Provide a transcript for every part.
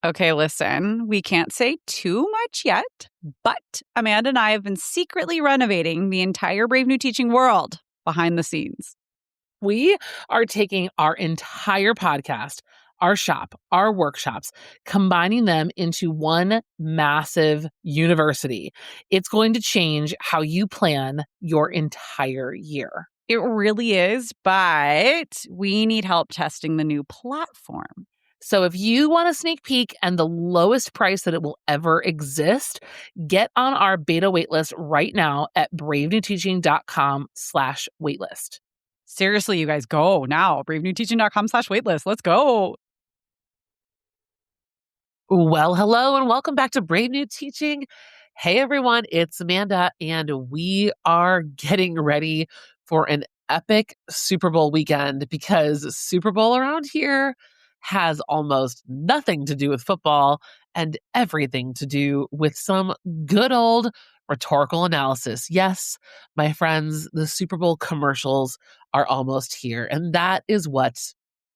Okay, listen, we can't say too much yet, but Amanda and I have been secretly renovating the entire Brave New Teaching world behind the scenes. We are taking our entire podcast, our shop, our workshops, combining them into one massive university. It's going to change how you plan your entire year. It really is, but we need help testing the new platform. So if you want a sneak peek and the lowest price that it will ever exist, get on our beta waitlist right now at bravenewteaching.com/waitlist. Seriously, you guys, go now. bravenewteaching.com/waitlist. Let's go. Well, hello and welcome back to Brave New Teaching. Hey everyone, it's Amanda, and we are getting ready for an epic Super Bowl weekend because Super Bowl around here has almost nothing to do with football and everything to do with some good old rhetorical analysis. Yes, my friends, the Super Bowl commercials are almost here, and that is what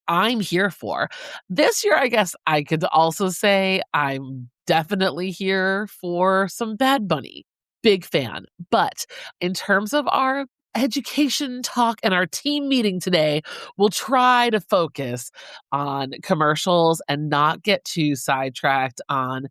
I'm here for. This year, I guess I could also say I'm definitely here for some Bad Bunny. Big fan. But in terms of our education talk and our team meeting today, we'll try to focus on commercials and not get too sidetracked on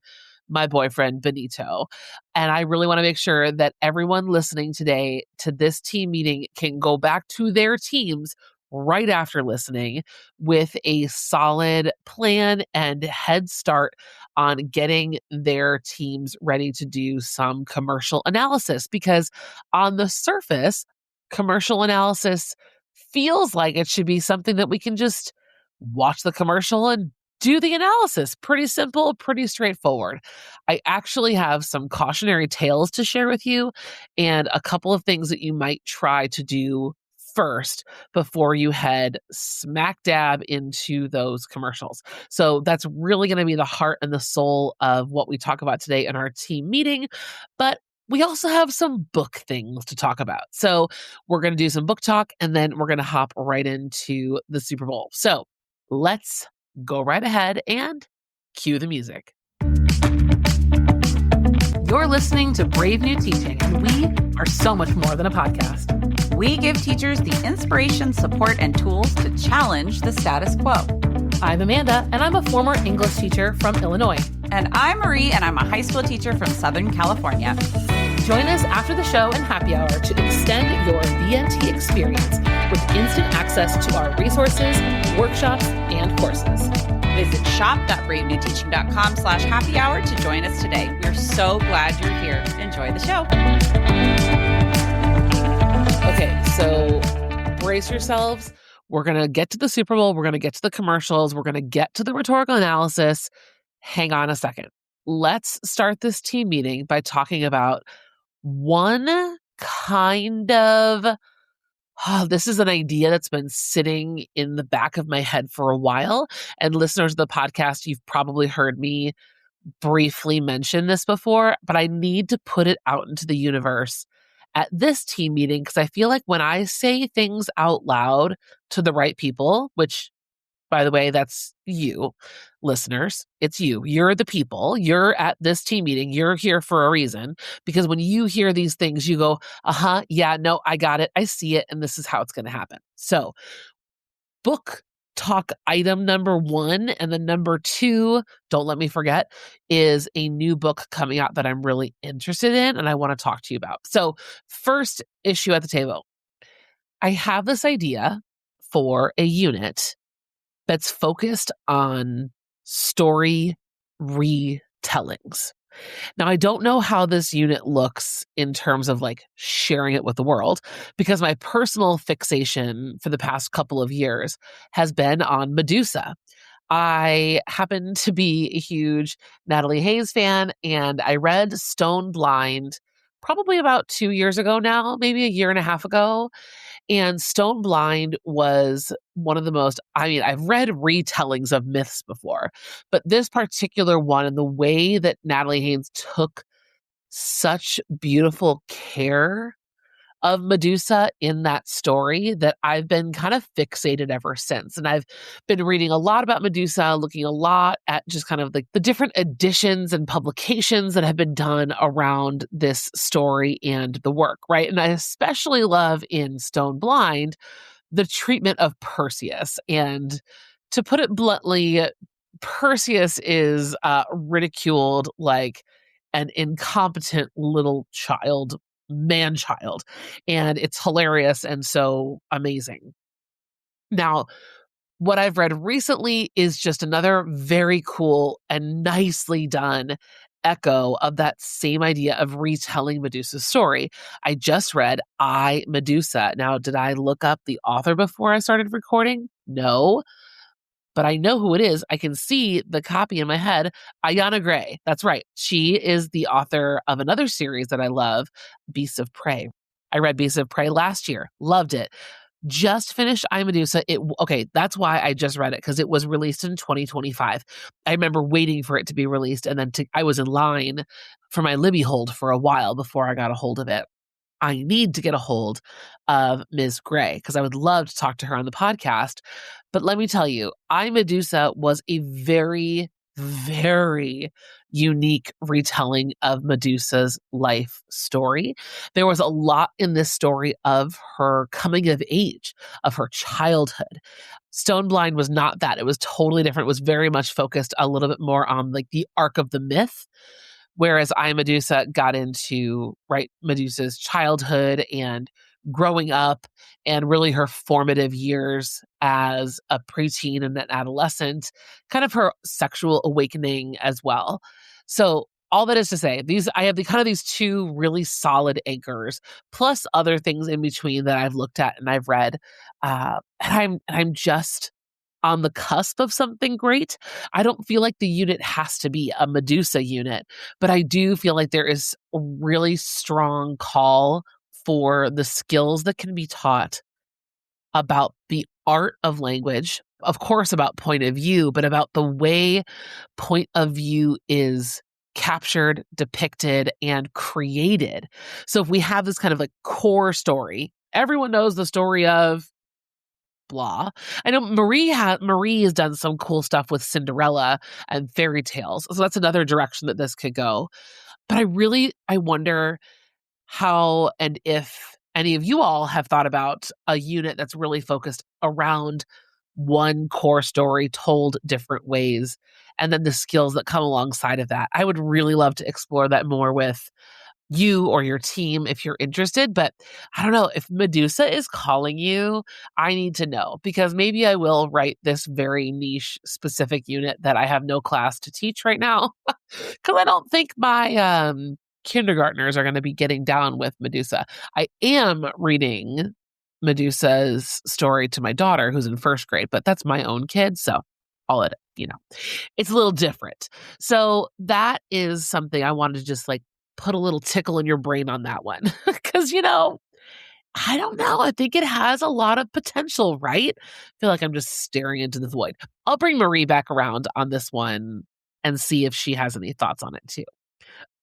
my boyfriend Benito. And I really want to make sure that everyone listening today to this team meeting can go back to their teams right after listening with a solid plan and head start on getting their teams ready to do some commercial analysis. Because on the surface, commercial analysis feels like it should be something that we can just watch the commercial and do the analysis. Pretty simple, pretty straightforward. I actually have some cautionary tales to share with you and a couple of things that you might try to do first before you head smack dab into those commercials. So that's really going to be the heart and the soul of what we talk about today in our team meeting. But we also have some book things to talk about. So we're going to do some book talk and then we're going to hop right into the Super Bowl. So let's go right ahead and cue the music. You're listening to Brave New Teaching, and we are so much more than a podcast. We give teachers the inspiration, support, and tools to challenge the status quo. I'm Amanda, and I'm a former English teacher from Illinois. And I'm Marie, and I'm a high school teacher from Southern California. Join us after the show and happy hour to extend your BNT experience with instant access to our resources, workshops, and courses. Visit shop.bravenewteaching.com/happy hour to join us today. We're so glad you're here. Enjoy the show. Okay, so brace yourselves. We're going to get to the Super Bowl. We're going to get to the commercials. We're going to get to the rhetorical analysis. Hang on a second. Let's start this team meeting by talking about one kind of, this is an idea that's been sitting in the back of my head for a while. And listeners of the podcast, you've probably heard me briefly mention this before, but I need to put it out into the universe at this team meeting because I feel like when I say things out loud to the right people, which, by the way, that's you, listeners. It's you. You're the people. You're at this team meeting. You're here for a reason. Because when you hear these things, you go, yeah, no, I got it. I see it. And this is how it's going to happen. So book talk item number 1 and then number 2, don't let me forget, is a new book coming out that I'm really interested in and I want to talk to you about. So first issue at the table, I have this idea for a unit that's focused on story retellings. Now, I don't know how this unit looks in terms of like sharing it with the world because my personal fixation for the past couple of years has been on Medusa. I happen to be a huge Natalie Hayes fan, and I read Stone Blind probably about 2 years ago now, maybe a year and a half ago. And Stone Blind was one of the most, I've read retellings of myths before, but this particular one and the way that Natalie Haynes took such beautiful care of Medusa in that story that I've been kind of fixated ever since. And I've been reading a lot about Medusa, looking a lot at just kind of like the different editions and publications that have been done around this story and the work, right? And I especially love in Stone Blind the treatment of Perseus. And to put it bluntly, Perseus is ridiculed like an incompetent little child, man child. And it's hilarious and so amazing. Now, what I've read recently is just another very cool and nicely done echo of that same idea of retelling Medusa's story. I just read I, Medusa. Now, did I look up the author before I started recording? No, but I know who it is. I can see the copy in my head. Ayanna Gray. That's right. She is the author of another series that I love, Beasts of Prey. I read Beasts of Prey last year. Loved it. Just finished I, Medusa. Okay, that's why I just read it, because it was released in 2025. I remember waiting for it to be released, and then I was in line for my Libby hold for a while before I got a hold of it. I need to get a hold of Ms. Gray because I would love to talk to her on the podcast. But let me tell you, I, Medusa was a very, very unique retelling of Medusa's life story. There was a lot in this story of her coming of age, of her childhood. Stone Blind was not that. It was totally different. It was very much focused a little bit more on like the arc of the myth. Whereas I, Medusa got into, right, Medusa's childhood and growing up and really her formative years as a preteen and an adolescent, kind of her sexual awakening as well. So all that is to say, I have these two really solid anchors, plus other things in between that I've looked at and I've read. And I'm just on the cusp of something great. I don't feel like the unit has to be a Medusa unit, but I do feel like there is a really strong call for the skills that can be taught about the art of language, of course, about point of view, but about the way point of view is captured, depicted, and created. So if we have this kind of like core story, everyone knows the story of blah. I know Marie has done some cool stuff with Cinderella and fairy tales. So that's another direction that this could go. But I wonder how and if any of you all have thought about a unit that's really focused around one core story told different ways and then the skills that come alongside of that. I would really love to explore that more with you or your team if you're interested. But I don't know, if Medusa is calling you, I need to know, because maybe I will write this very niche specific unit that I have no class to teach right now. Because I don't think my kindergartners are going to be getting down with Medusa. I am reading Medusa's story to my daughter who's in first grade, but that's my own kid. So it's a little different. So that is something I wanted to just like put a little tickle in your brain on that one. Because, I don't know. I think it has a lot of potential, right? I feel like I'm just staring into the void. I'll bring Marie back around on this one and see if she has any thoughts on it too.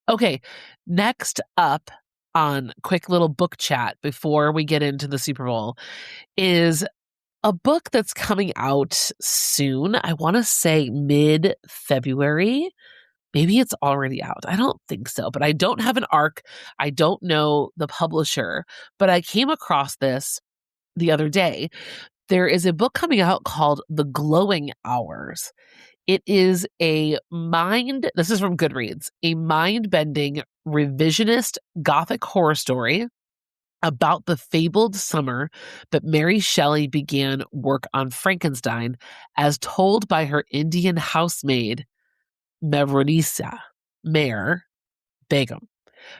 Okay, next up on quick little book chat before we get into the Super Bowl is a book that's coming out soon. I want to say mid-February. Maybe it's already out. I don't think so, but I don't have an ARC. I don't know the publisher, but I came across this the other day. There is a book coming out called The Glowing Hours. It is this is from Goodreads, a mind-bending revisionist gothic horror story about the fabled summer that Mary Shelley began work on Frankenstein as told by her Indian housemaid, Mayor Begum.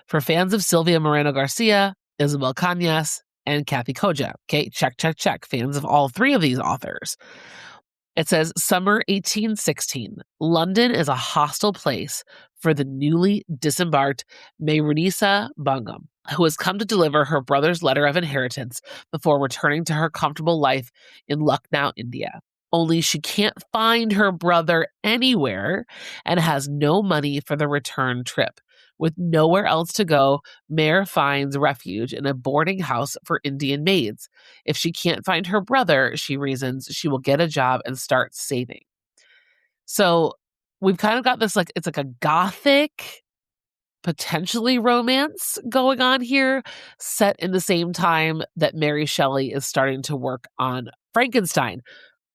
For fans of Silvia Moreno Garcia, Isabel Cañas, and Kathy Koja. Okay, check. Fans of all three of these authors. It says, Summer 1816. London is a hostile place for the newly disembarked Maymunisa Bangam, who has come to deliver her brother's letter of inheritance before returning to her comfortable life in Lucknow, India. Only she can't find her brother anywhere and has no money for the return trip, With nowhere else to go, Mare finds refuge in a boarding house for Indian maids. If she can't find her brother, she reasons, she will get a job and start saving. So we've kind of got this it's like a gothic, potentially romance going on here, set in the same time that Mary Shelley is starting to work on Frankenstein.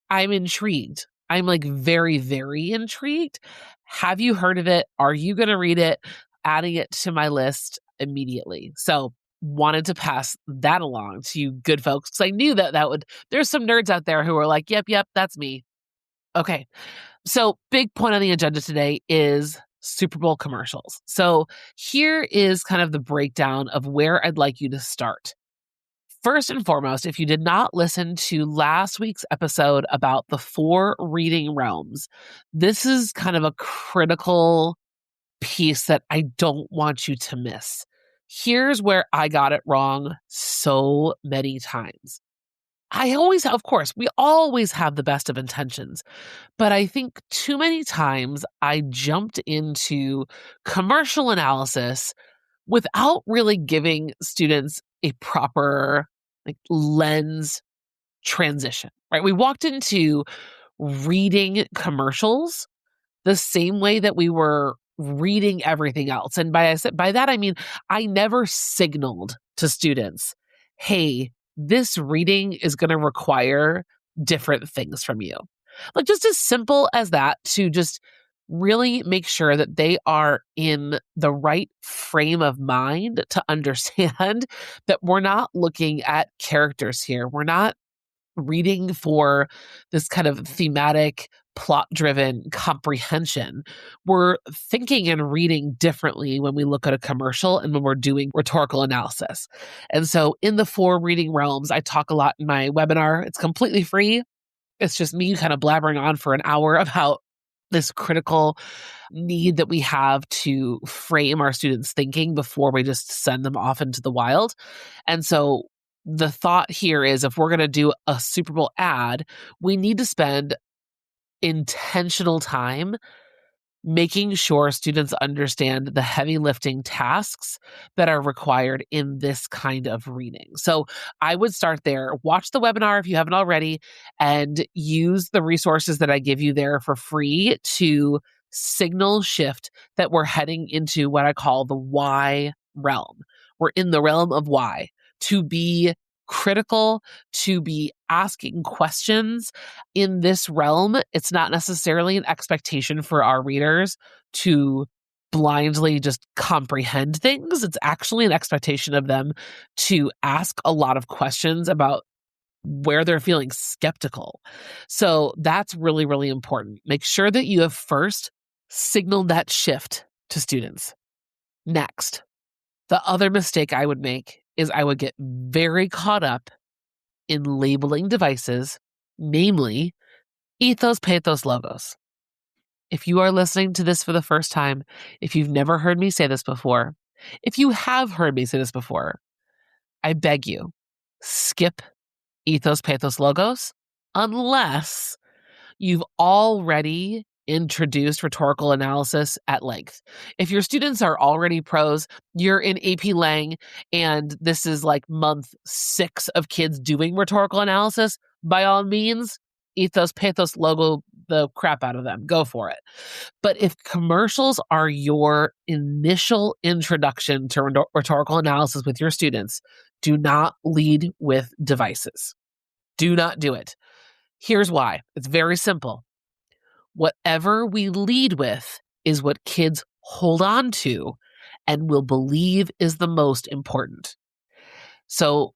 I'm intrigued. I'm very, very intrigued. Have you heard of it? Are you going to read it? Adding it to my list immediately. So wanted to pass that along to you good folks because I knew there's some nerds out there who are like, yep, that's me. Okay. So big point on the agenda today is Super Bowl commercials. So here is kind of the breakdown of where I'd like you to start. First and foremost, if you did not listen to last week's episode about the 4 reading realms, this is kind of a critical piece that I don't want you to miss. Here's where I got it wrong so many times. Of course, we always have the best of intentions, but I think too many times I jumped into commercial analysis without really giving students a proper lens transition, right? We walked into reading commercials the same way that we were reading everything else. And by that, I mean, I never signaled to students, hey, this reading is going to require different things from you. Just as simple as that, to just really make sure that they are in the right frame of mind to understand that we're not looking at characters here. We're not reading for this kind of thematic, plot-driven comprehension. We're thinking and reading differently when we look at a commercial and when we're doing rhetorical analysis. And so in the 4 reading realms, I talk a lot in my webinar. It's completely free. It's just me kind of blabbering on for an hour about this critical need that we have to frame our students' thinking before we just send them off into the wild. And so the thought here is, if we're going to do a Super Bowl ad, we need to spend intentional time making sure students understand the heavy lifting tasks that are required in this kind of reading. So I would start there. Watch the webinar if you haven't already, and use the resources that I give you there for free to signal shift that we're heading into what I call the why realm. We're in the realm of why. To be critical, to be asking questions in this realm, it's not necessarily an expectation for our readers to blindly just comprehend things. It's actually an expectation of them to ask a lot of questions about where they're feeling skeptical. So that's really, really important. Make sure that you have first signaled that shift to students. Next, the other mistake I would make is I would get very caught up in labeling devices, namely ethos, pathos, logos. If you are listening to this for the first time, if you've never heard me say this before, if you have heard me say this before, I beg you, skip ethos, pathos, logos, unless you've already introduced rhetorical analysis at length. If your students are already pros, you're in AP Lang, and this is month 6 of kids doing rhetorical analysis, by all means, ethos, pathos, logo the crap out of them. Go for it. But if commercials are your initial introduction to rhetorical analysis with your students, do not lead with devices. Do not do it. Here's why. It's very simple. Whatever we lead with is what kids hold on to and will believe is the most important. So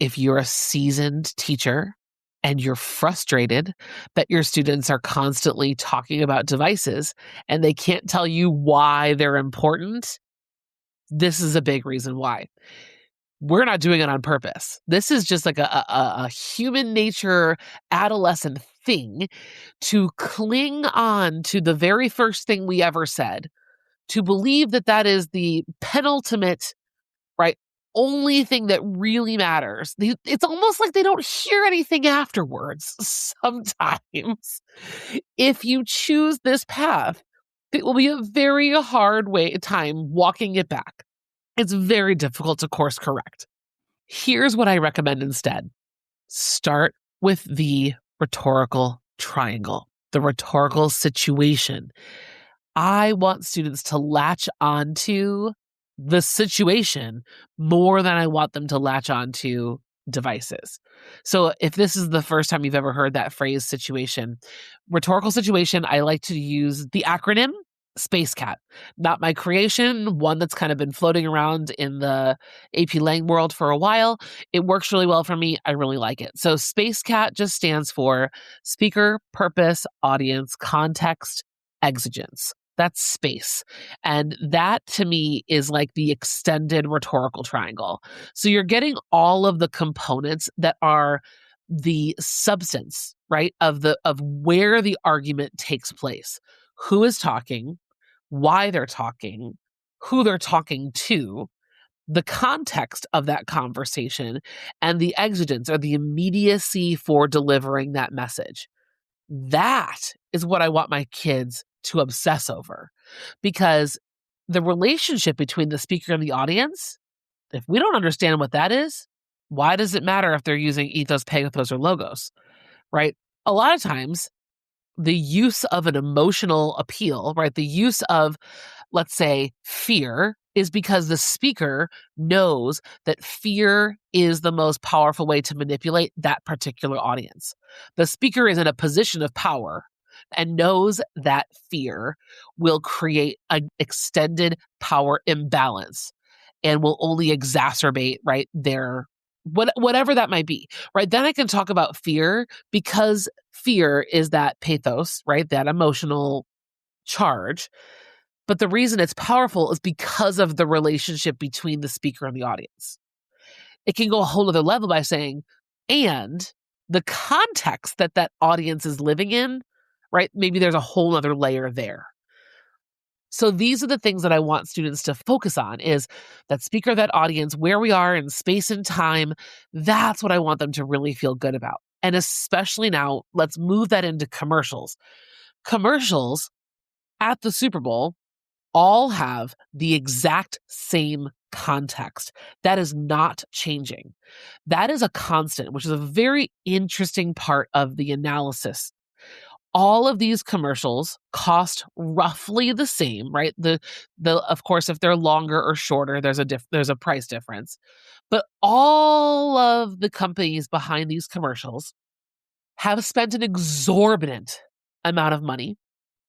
if you're a seasoned teacher and you're frustrated that your students are constantly talking about devices and they can't tell you why they're important, this is a big reason why. We're not doing it on purpose. This is just a human nature adolescent thing to cling on to the very first thing we ever said, to believe that that is the penultimate, right, only thing that really matters. It's almost like they don't hear anything afterwards sometimes. If you choose this path, it will be a very hard time walking it back. It's very difficult to course correct. Here's what I recommend instead. Start with the rhetorical triangle, the rhetorical situation. I want students to latch onto the situation more than I want them to latch onto devices. So if this is the first time you've ever heard that phrase situation, rhetorical situation, I like to use the acronym SpaceCat. Not my creation, one that's kind of been floating around in the AP Lang world for a while. It works really well for me. I really like it. So SpaceCat just stands for speaker, purpose, audience, context, exigence. That's space. And that to me is like the extended rhetorical triangle. So you're getting all of the components that are the substance, right, of where the argument takes place. Who is talking, why they're talking, who they're talking to, the context of that conversation, and the exigence or the immediacy for delivering that message. That is what I want my kids to obsess over, because the relationship between the speaker and the audience, if we don't understand what that is, why does it matter if they're using ethos, pathos, or logos, right? A lot of times, the use of an emotional appeal, right? The use of, let's say, fear is because the speaker knows that fear is the most powerful way to manipulate that particular audience. The speaker is in a position of power and knows that fear will create an extended power imbalance and will only exacerbate, right, their whatever that might be, right? Then I can talk about fear because fear is that pathos, right? That emotional charge. But the reason it's powerful is because of the relationship between the speaker and the audience. It can go a whole other level by saying, and the context that that audience is living in, right? Maybe there's a whole other layer there. So these are the things that I want students to focus on, is that speaker, that audience, where we are in space and time. That's what I want them to really feel good about. And especially now, let's move that into commercials. Commercials at the Super Bowl all have the exact same context. That is not changing. That is a constant, which is a very interesting part of the analysis. All of these commercials cost roughly the same, right? The of course, if they're longer or shorter, there's a price difference. But all of the companies behind these commercials have spent an exorbitant amount of money.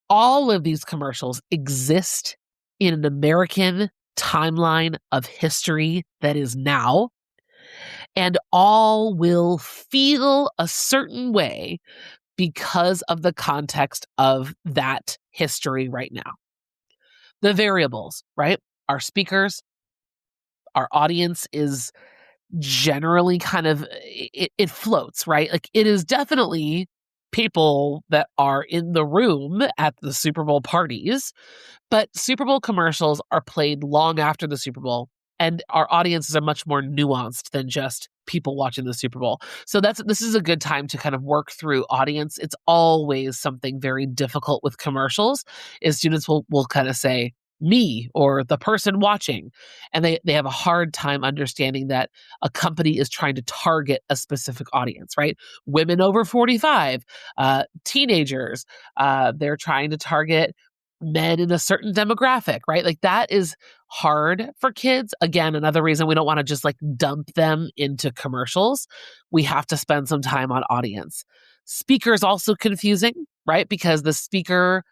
All of these commercials exist in an American timeline of history that is now, and all will feel a certain way because of the context of that history right now. The variables, right? Our speakers, our audience is generally kind of, it floats, right? Like it is definitely people that are in the room at the Super Bowl parties, but Super Bowl commercials are played long after the Super Bowl, and our audiences are much more nuanced than just people watching the Super Bowl. So this is a good time to kind of work through audience. It's always something very difficult with commercials, is students will kind of say me or the person watching, and they have a hard time understanding that a company is trying to target a specific audience, right? Women over 45, teenagers, they're trying to target men in a certain demographic, right? Like that is hard for kids. Again, another reason we don't want to just like dump them into commercials. We have to spend some time on audience. Speaker is also confusing, right? Because the speaker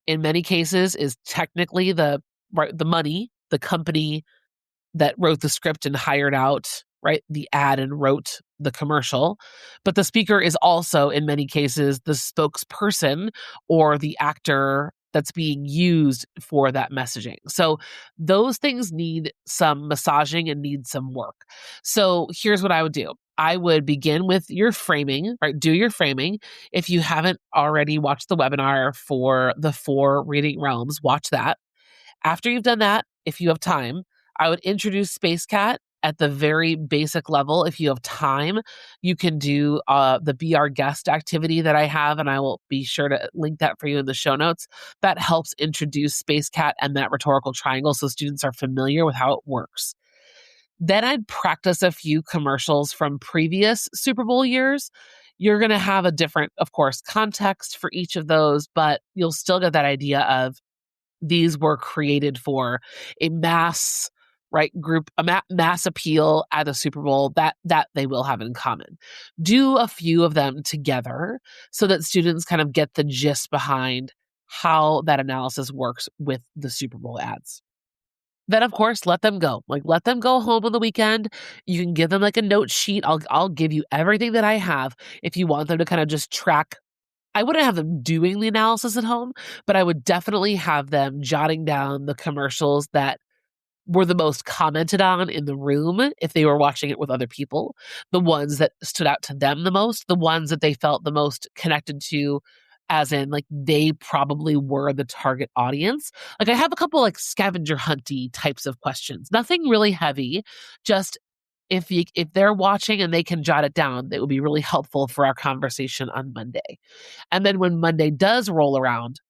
in many cases is technically the money, the company that wrote the script and hired out, right, the ad and wrote the commercial. But the speaker is also, in many cases, the spokesperson or the actor that's being used for that messaging. So those things need some massaging and need some work. So here's what I would do. I would begin with your framing, right? Do your framing. If you haven't already watched the webinar for the 4 reading realms, watch that. After you've done that, if you have time, I would introduce SpaceCat at the very basic level, if you have time, you can do the Be Our Guest activity that I have, and I will be sure to link that for you in the show notes. That helps introduce Space Cat and that rhetorical triangle so students are familiar with how it works. Then I'd practice a few commercials from previous Super Bowl years. You're going to have a different, of course, context for each of those, but you'll still get that idea of these were created for a mass group, mass appeal at the Super Bowl that they will have in common. Do a few of them together so that students kind of get the gist behind how that analysis works with the Super Bowl ads. Then, of course, let them go. Let them go home on the weekend. You can give them a note sheet. I'll give you everything that I have if you want them to kind of just track. I wouldn't have them doing the analysis at home, but I would definitely have them jotting down the commercials that were the most commented on in the room if they were watching it with other people, the ones that stood out to them the most, the ones that they felt the most connected to, as in they probably were the target audience. I have a couple scavenger hunty types of questions, nothing really heavy, just if they're watching and they can jot it down, it would be really helpful for our conversation on Monday. And then when Monday does roll around,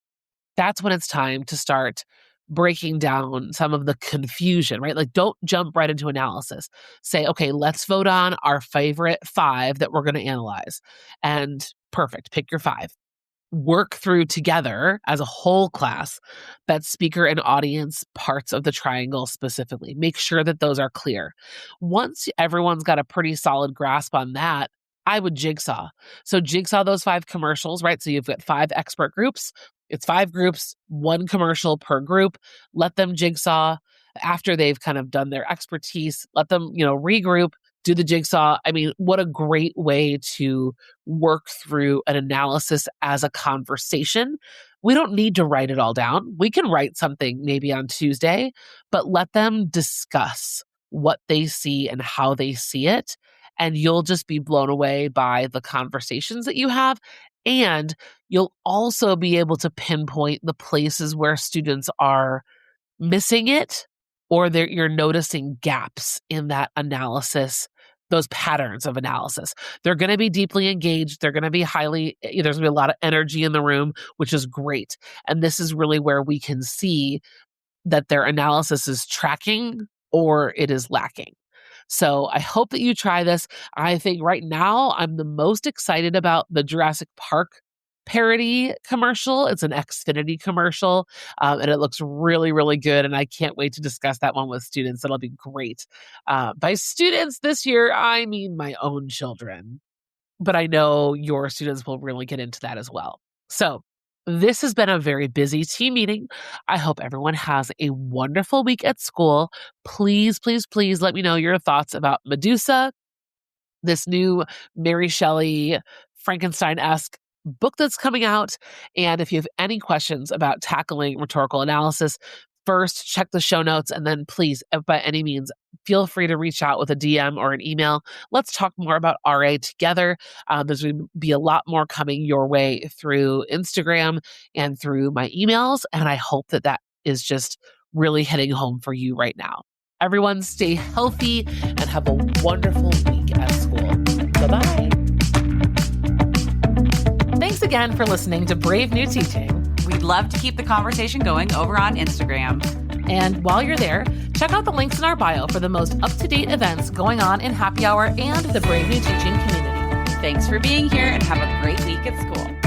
that's when it's time to start breaking down some of the confusion, right? Don't jump right into analysis. Say, okay, let's vote on our favorite 5 that we're going to analyze. And perfect, pick your 5. Work through together as a whole class that speaker and audience parts of the triangle specifically. Make sure that those are clear. Once everyone's got a pretty solid grasp on that, I would jigsaw. So jigsaw those 5 commercials, right? So you've got 5 expert groups. It's 5 groups, 1 commercial per group. Let them jigsaw. After they've kind of done their expertise, let them, regroup, do the jigsaw. I mean, what a great way to work through an analysis as a conversation. We don't need to write it all down. We can write something maybe on Tuesday, but let them discuss what they see and how they see it. And you'll just be blown away by the conversations that you have. And you'll also be able to pinpoint the places where students are missing it, or you're noticing gaps in that analysis, those patterns of analysis. They're going to be deeply engaged. They're going to be there's going to be a lot of energy in the room, which is great. And this is really where we can see that their analysis is tracking or it is lacking. So I hope that you try this. I think right now I'm the most excited about the Jurassic Park parody commercial. It's an Xfinity commercial, and it looks really, really good. And I can't wait to discuss that one with students. It'll be great. By students this year, I mean my own children, but I know your students will really get into that as well. So this has been a very busy team meeting. I hope everyone has a wonderful week at school. Please, please, please let me know your thoughts about Medusa, this new Mary Shelley Frankenstein-esque book that's coming out. And if you have any questions about tackling rhetorical analysis, first check the show notes, and then please, by any means, feel free to reach out with a DM or an email. Let's talk more about RA together. There's going to be a lot more coming your way through Instagram and through my emails, and I hope that is just really hitting home for you right now. Everyone stay healthy and have a wonderful week at school. Bye-bye. Thanks again for listening to Brave New Teaching. We'd love to keep the conversation going over on Instagram. And while you're there, check out the links in our bio for the most up-to-date events going on in Happy Hour and the Brave New Teaching community. Thanks for being here and have a great week at school.